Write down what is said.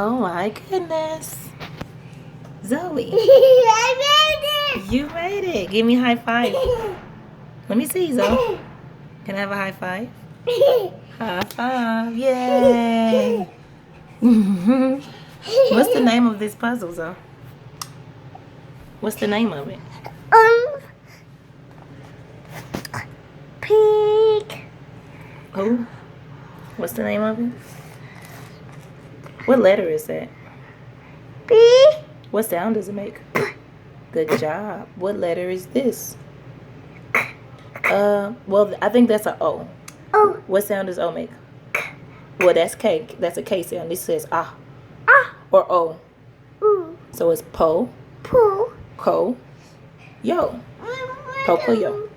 Oh my goodness. Zoey. I made it. You made it. Give me a high five. Let me see, Zoe. Can I have a high five? High five. Yay. What's the name of this puzzle, Zoe? What's the name of it? Pig. Oh. What's the name of it? What letter is that? B. What sound does it make? Good job. What letter is this? Well, I think that's an O. Oh. What sound does O make? Well, that's K. That's a K sound. This says ah. Ah. Or O. Ooh. So it's po, Poo. ko, yo. Poco yo.